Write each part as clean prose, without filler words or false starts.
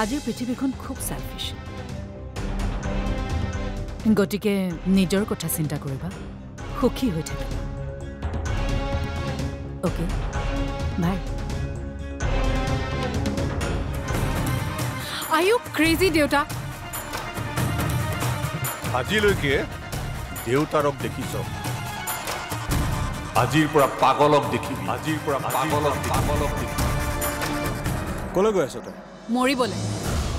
আজিৰ পৃথিৱীখন খুব সেলফিশ গতিকে নিজৰ কথা চিন্তা কৰিবা সুখী হৈ থাকিবা okay bye Are you crazy দেউতা আজিলৈকে দেউতাৰক দেখিছ আজিৰ পৰা পাগলক দেখিবি আজিৰ পৰা পাগলক দেখিবি কলৈ গৈ আছ তই মৰিবলে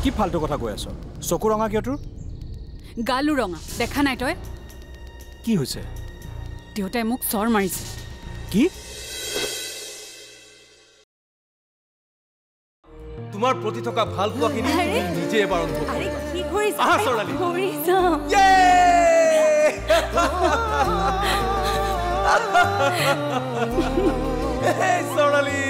কি ফালতু কথা কৈ আছ চকু ৰঙা কিয় তোৰ গালু ৰঙা দেখা নাই তই কি হৈছে দেউতাই মোক চৰ মাৰিছে কি তোমাৰ প্ৰতি থকা ভাল পোৱাখিনি নিজে এবাৰ অনুভৱ আৰে কি কৰিছ আহা চৰালি কৰিছ Hey, Sonali!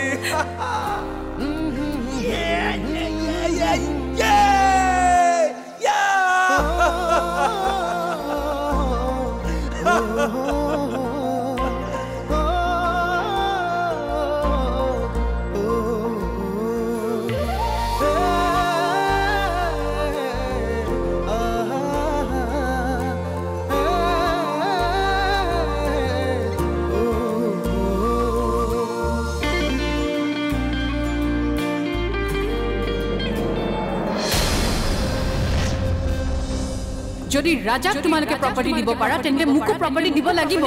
যদি ৰাজাক তোমালোকে প্ৰপাৰ্টি দিব পাৰা তেন্তে মোকো প্ৰপাৰ্টি দিব লাগিব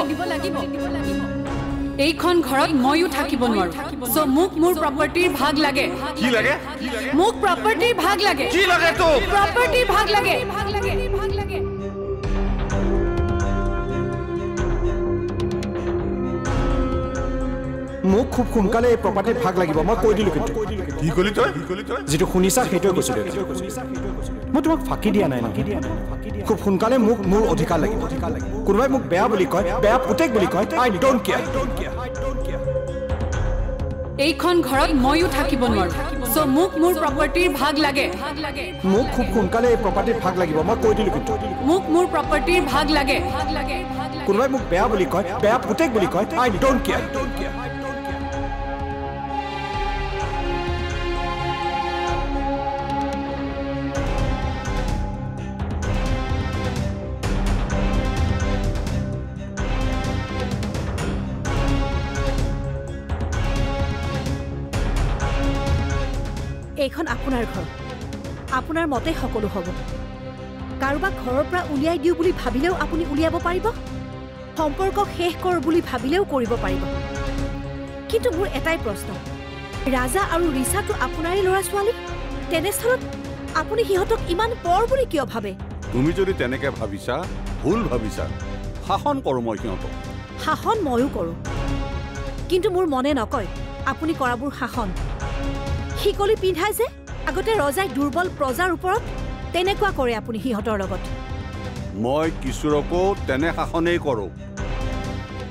এইখন ঘৰত মইও থাকিব নোৱাৰো সো মোক মোৰ প্ৰপাৰ্টিৰ ভাগ লাগে কি লাগে মোক প্ৰপাৰ্টিৰ ভাগ লাগে কি লাগে তো প্ৰপাৰ্টিৰ ভাগ লাগে মোক খুব সোনকালে এই প্ৰপাৰ্টিৰ ভাগ লাগিব মই কৈ দিলোঁ কিন্তু কি কলি তই যিটো শুনিছা সেইটোৱে কৈছোঁ মই তোমাক ফাঁকি দিয়া নাই খুব সোনকালে মোক মোৰ অধিকাৰ লাগিব কোনোবাই মোক বেয়া বুলি কয় বেয়া পুতেক বুলি কয় আই ডোন্ট কেয়াৰ এইখন ঘৰত মইও থাকিব নোৱাৰো সো মোক মোৰ প্ৰপাৰ্টিৰ ভাগ লাগে মোক খুব সোনকালে এই প্ৰপাৰ্টিৰ ভাগ লাগিব মই কৈ দিলোঁ কিন্তু মোক মোৰ প্ৰপাৰ্টিৰ ভাগ লাগে কোনোবাই মোক বেয়া বুলি কয় বেয়া পুতেক বুলি কয় আই ডোন্ট কেয়াৰ এইখন আপোনাৰ ঘৰ আপোনাৰ মতে সকলো হ'ব কাৰোবাক ঘৰৰ পৰা উলিয়াই দিও বুলি ভাবিলেও আপুনি উলিয়াব পাৰিব সম্পৰ্ক শেষ কৰ বুলি ভাবিলেও কৰিব পাৰিব কিন্তু মোৰ এটাই প্ৰশ্ন ৰাজা আৰু ৰিচাটো আপোনাৰে ল'ৰা ছোৱালী তেনেস্থলত আপুনি সিহঁতক ইমান পৰ বুলি কিয় ভাবে তুমি যদি তেনেকে ভাবিছা ভুল ভাবিছা শাসন কৰোঁ মই সিহঁতক শাসন ময়ো কৰোঁ কিন্তু মোৰ মনে নকয় আপুনি কৰাবোৰ শাসন শিকলি পিন্ধাই যে আগতে ৰজাই দুৰ্বল প্ৰজাৰ ওপৰত তেনেকুৱা কৰে আপুনি সিহঁতৰ লগত মই কিশোৰকো তেনে শাসনেই কৰোঁ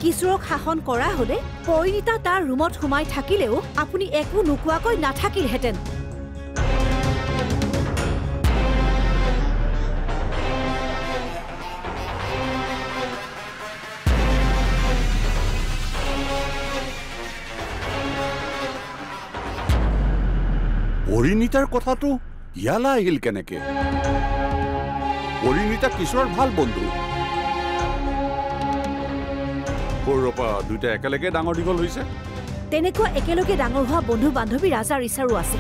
কিশোৰক শাসন কৰা হলে পৰিণীতা তাৰ ৰুমত সোমাই থাকিলেও আপুনি একো নোকোৱাকৈ নাথাকিলহেঁতেন পৰিণীতাৰ কথাটো ইয়ালা আহিল কেনেকে পৰিণীতা কিশোৰৰ ভাল বন্ধু সৰুৰ পৰা দুটা একেলগে ডাঙৰ দীঘল হৈছে তেনেকুৱা একেলগে ডাঙৰ হোৱা বন্ধু বান্ধৱী ৰাজা ৰিচাৰো আছে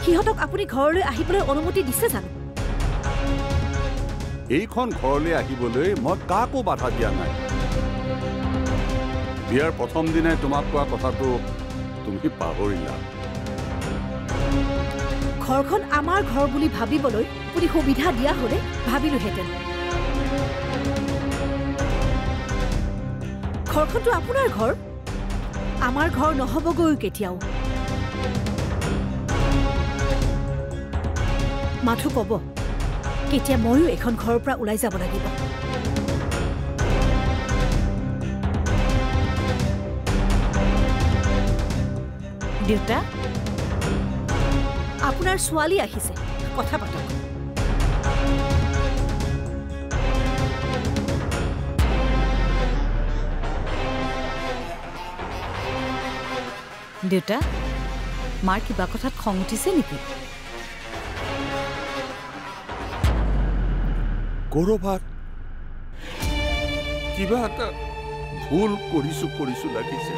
সিহঁতক আপুনি ঘৰলৈ আহিবলৈ অনুমতি দিছে জানো এইখন ঘৰলৈ আহিবলৈ মই কাকো বাধা দিয়া নাই বিয়াৰ প্ৰথম দিনাই তোমাক কোৱা কথাটো তুমি পাহৰিলা ঘৰখন আমাৰ ঘৰ বুলি ভাবিবলৈ আপুনি সুবিধা দিয়া হলে ভাবিলোহেঁতেন ঘৰখনটো আপোনাৰ ঘৰ আমাৰ ঘৰ নহবগৈ কেতিয়াও মাথো কব কেতিয়া ময়ো এখন ঘৰৰ পৰা ওলাই যাব লাগিব দেউতা আপোনাৰ ছোৱালী আহিছে কথা পাতক দেউতা মাৰ কিবা কথাত খং উঠিছে নেকি? ক'ৰবাত কিবা এটা ভুল কৰিছো লাগিছে।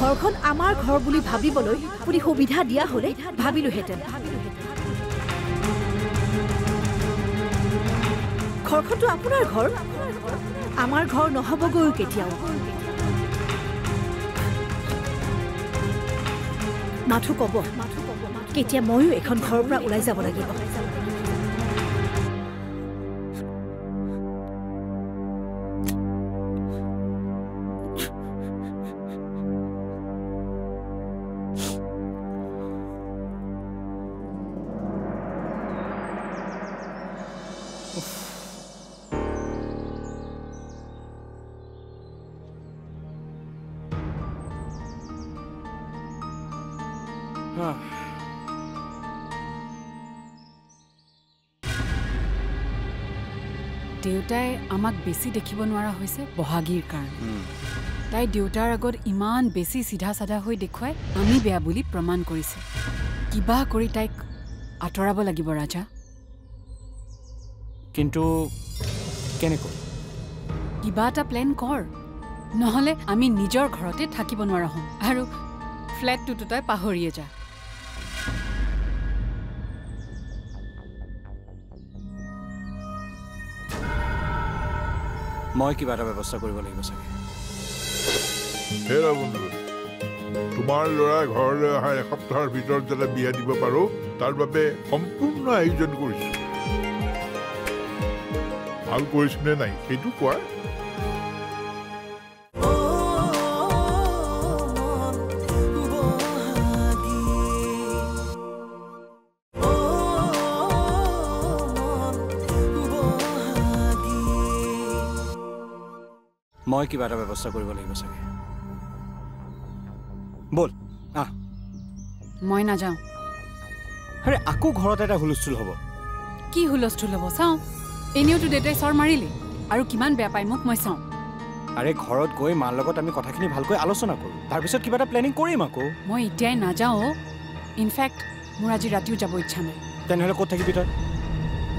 ঘৰখন আমাৰ ঘৰ বুলি ভাবিবলৈ আপুনি সুবিধা দিয়া হলে ভাবিলোহেঁতেন। ঘৰখনটো আপোনাৰ ঘৰ, আমাৰ ঘৰ নহ'বগৈ কেতিয়াও। মাথো ক'ব কেতিয়া ময়ো এখন ঘৰৰ পৰা ওলাই যাব লাগিব। দেউতাই আমাক বেছি দেখিব নোৱাৰা হৈছে বহাগীৰ কাৰণে। তাই দেউতাৰ আগত ইমান বেছি চিধা চাধা হৈ দেখুৱাই আমি বেয়া বুলি প্ৰমাণ কৰিছে। কিবা কৰি তাইক আঁতৰাব লাগিব ৰাজা। কিন্তু কেনেকৈ? কিবা এটা প্লেন কৰ, নহ'লে আমি নিজৰ ঘৰতে থাকিব নোৱাৰা হ'ম আৰু ফ্লেটটোতো তই পাহৰিয়ে যা। মই কিবা এটা ব্যৱস্থা কৰিব লাগিব চাগে। হেৰা বন্ধু, তোমাৰ ল'ৰা ঘৰলৈ অহা এসপ্তাহৰ ভিতৰত যাতে বিয়া দিব পাৰো তাৰ বাবে সম্পূৰ্ণ আয়োজন কৰিছো। ভাল কৰিছো নে নাই সেইটো কোৱা। মই কিবা এটা ব্যৱস্থা কৰিব লাগিব চাগে। বল আহ। মই নাযাওঁ। আৰে আকৌ ঘৰত এটা হুলস্থুল হ'ব। কি হুলস্থুল হ'ব চাওঁ। এনেওতো দেউতাই চৰ মাৰিলে আৰু কিমান বেয়া পায় মোক মই চাওঁ। আৰে ঘৰত গৈ মাৰ লগত আমি কথাখিনি ভালকৈ আলোচনা কৰোঁ, তাৰপিছত কিবা এটা প্লেনিং কৰিম আকৌ। মই এতিয়াই নাযাওঁ। ইনফেক্ট মোৰ আজি ৰাতিও যাব ইচ্ছা নাই। তেনেহ'লে ক'ত থাকিবি তই?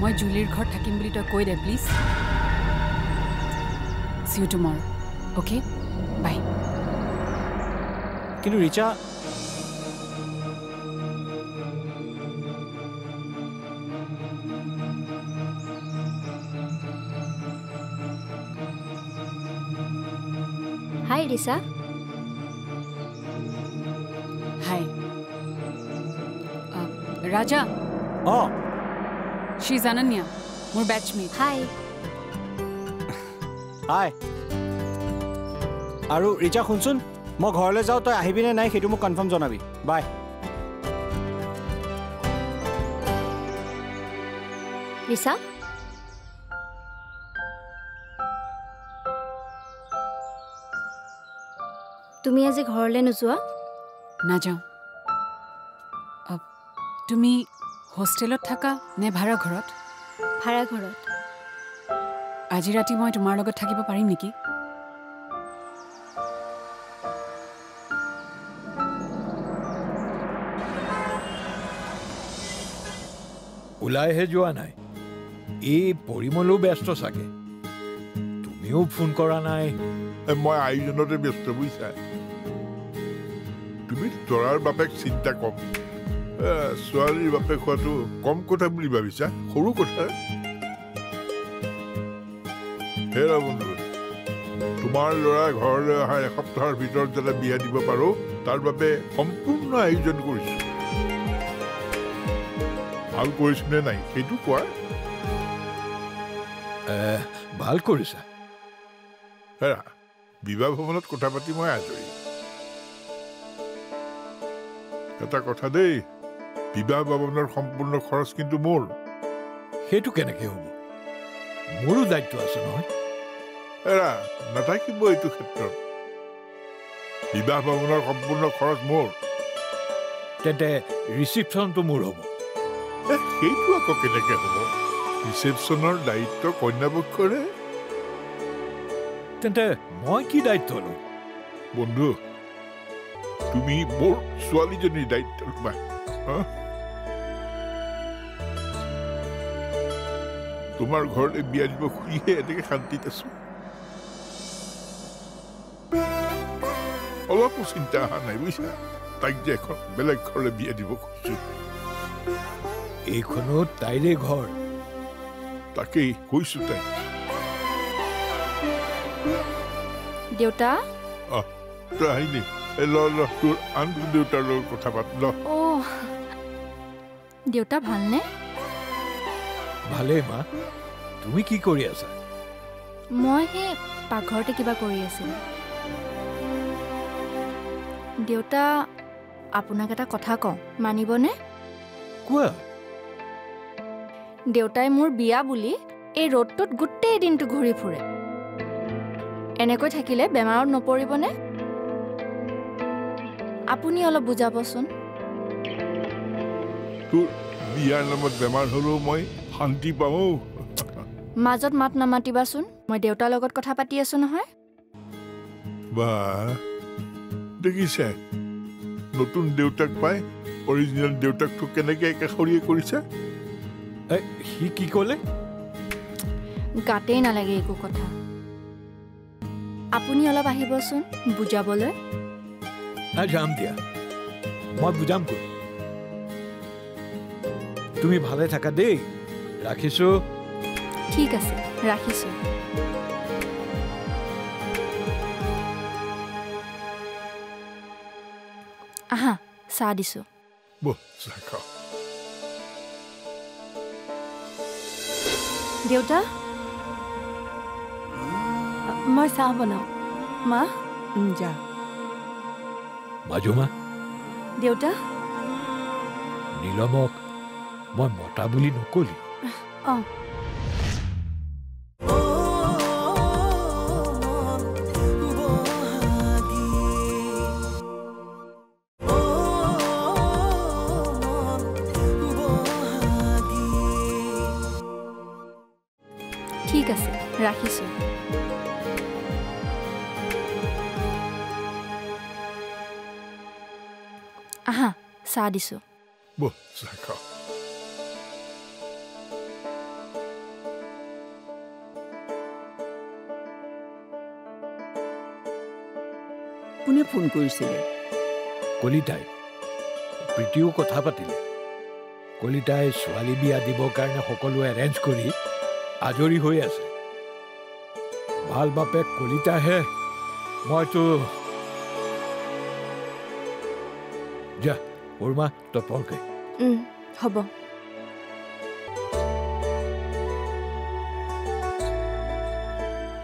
মই জুলিৰ ঘৰত থাকিম বুলি তই কৈ দে please. See you tomorrow. Okay? Bye. কিন্তু ৰিচা, হাই ৰিচা। হাই ৰাজা। অঁ শি ইজ অনন্যা, মোৰ বেটচমেট। হাই। হাই। আৰু ৰিচা শুনচোন, মই ঘৰলৈ যাওঁ, তই আহিবি নে নাই সেইটো মোক কনফাৰ্ম জনাবি। বাই। ৰিচা, তুমি আজি ঘৰলৈ নোযোৱা? নাযাওঁ। তুমি হোষ্টেলত থাকা নে ভাড়া ঘৰত? ভাড়া ঘৰত। আজি ৰাতি মই তোমাৰ লগত থাকিব পাৰিম নেকি? ওলাইহে যোৱা নাই। এই পৰিমলো ব্যস্ত চাগে, তুমিও ফোন কৰা নাই। মই আয়োজনতে ব্যস্ত বুজিছা তুমি তৰাৰ বাপেক চিন্তা কম ছোৱালীৰ বাপেক হোৱাটো কম কথা বুলি ভাবিছা সৰু কথা হেৰা বন্ধু তোমাৰ ল'ৰা ঘৰলৈ অহা এসপ্তাহৰ ভিতৰত যাতে বিয়া দিব পাৰো তাৰ বাবে সম্পূৰ্ণ আয়োজন কৰিছো ভাল কৰিছো নে নাই সেইটো কোৱা ভাল কৰিছা হেৰা বিবাহ ভৱনত কথা পাতি মই আজৰি এটা কথা দেই বিবাহ ভৱনৰ সম্পূৰ্ণ খৰচ কিন্তু মোৰ সেইটো কেনেকৈ হ'ব মোৰো দায়িত্ব আছে নহয় এৰা নাথাকিব এইটো ক্ষেত্ৰত বিবাহ ভৱনৰ সম্পূৰ্ণ খৰচ মোৰ তেন্তে ৰিচিপশ্যনটো মোৰ হ'ব সেইটো আকৌ কেনেকে হ'ব ৰিচেপশ্যনৰ দায়িত্ব কন্যাপক্ষৰে তেন্তে মই কি দায়িত্ব লওঁ বন্ধু তুমি মোৰ ছোৱালীজনীৰ দায়িত্ব লোৱা তোমাৰ ঘৰলৈ বিয়া দিব খুলিহে এনেকে শান্তিত আছো অলপো চিন্তা অহা নাই বুজিছা তাইক যে এখন বেলেগ ঘৰলৈ বিয়া দিব খুজিছো এইখনো তাইৰে ঘৰ তাকেই কৈছো তাই দেউতা তই আহিলি তোৰ আনটো দেউতাৰ লগত কথা পাত ল দেউতা ভালনে ভালেই মা তুমি কি কৰি আছা মই সেই পাকঘৰতে কিবা কৰি আছিলোঁ দেউতা আপোনাক এটা কথা কওঁ মানিবনে কোৱা দেউতাই মোৰ বিয়া বুলি এই ৰ'দটোত গোটেই দিনটো ঘূৰি ফুৰে এনেকৈ থাকিলে বেমাৰত নপৰিবনে আপুনি অলপ বুজাবচোন তোৰ বিয়াৰ নামত বেমাৰ হ'লেও মই শান্তি পাওঁ মাজত মাত নামাতিবাচোন মই দেউতাৰ লগত কথা পাতি আছো নহয় বা দেখিছে নতুন দেউতাক পাই অৰিজিনেল দেউতাকটো কেনেকে একেষৰীয়ে কৰিছে সি কি ক'লে গাতেই নালাগে একো কথা আপুনি অলপ আহিবচোন বুজাবলৈ যাম দিয়া মই বুজাম কৈ তুমি ভালে থাকা দেই ৰাখিছো ঠিক আছে ৰাখিছো আহা চাহ দিছো বহ চাহ খাওঁ দেউতা মই চাহ বনাওঁ মা যা মাজুমা দেউতা নীলমক মই মতা বুলি নকলি অঁ ঠিক আছে ৰাখিছো আহা চাহ দিছো বহ চাহ খাওঁ কোনে ফোন কৰিছিলে কলিতাই প্ৰীতিও কথা পাতিলে কলিতাই ছোৱালী বিয়া দিবৰ কাৰণে সকলো এৰেঞ্জ কৰি আজৰি হৈ আছে ভাল বাপেক কলিতাহে মইতো যা বৰমা তই পঢ়কে হ'ব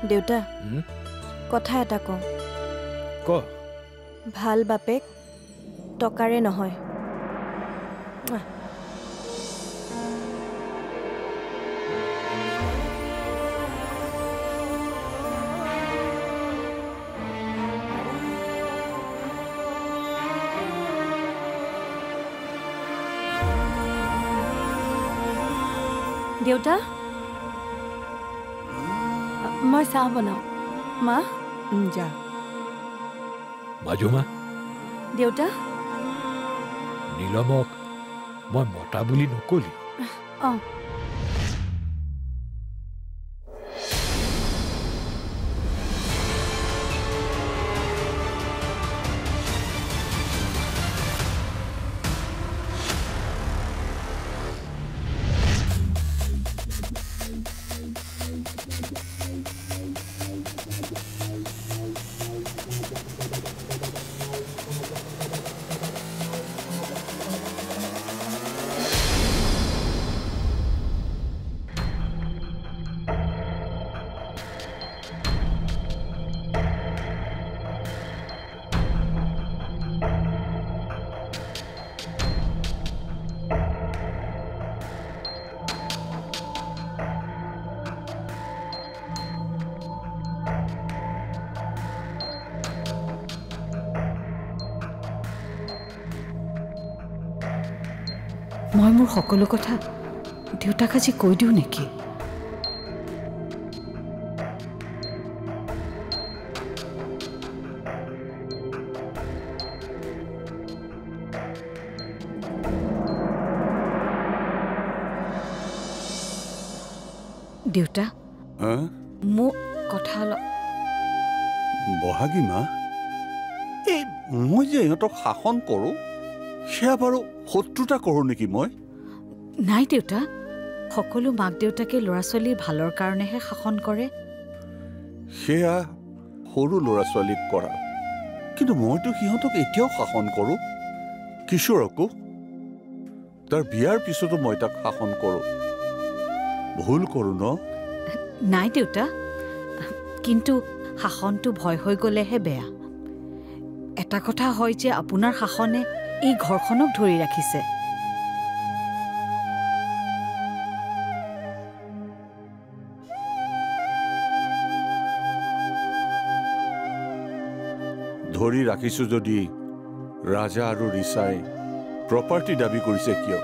দেউতা কথা এটা কওঁ ক ভাল বাপেক টকাৰে নহয় দেউতা মই চাহ বনাওঁ মা যা মাজুমা দেউতা নীলমক মই মতা বুলি নকলি অঁ মই মোৰ সকলো কথা দেউতাক আজি কৈ দিওঁ নেকি? দেউতা মোৰ কথা অলপ বহাগী মা এই মই যে ইহঁতক শাসন কৰোঁ সেয়া বাৰু শত্ৰুতা কৰোঁ নেকি মই? নাই দেউতা, সকলো মাক দেউতাকে ল'ৰা ছোৱালীৰ ভালৰ কাৰণেহে শাসন কৰে। সেয়া সৰু ল'ৰা ছোৱালীক কৰা, কিন্তু মইতো সিহঁতক এতিয়াও শাসন কৰোঁ। কিশোৰকো তাৰ বিয়াৰ পিছতো মই তাক শাসন কৰোঁ। ভুল কৰোঁ ন? নাই দেউতা, কিন্তু শাসনটো ভয় হৈ গ'লেহে বেয়া। এটা কথা হয় যে আপোনাৰ শাসনে এই ঘৰখনক ধৰি ৰাখিছে। ধৰি ৰাখিছোঁ যদি ৰাজা আৰু ৰিচাই প্ৰপাৰ্টি দাবী কৰিছে কিয়?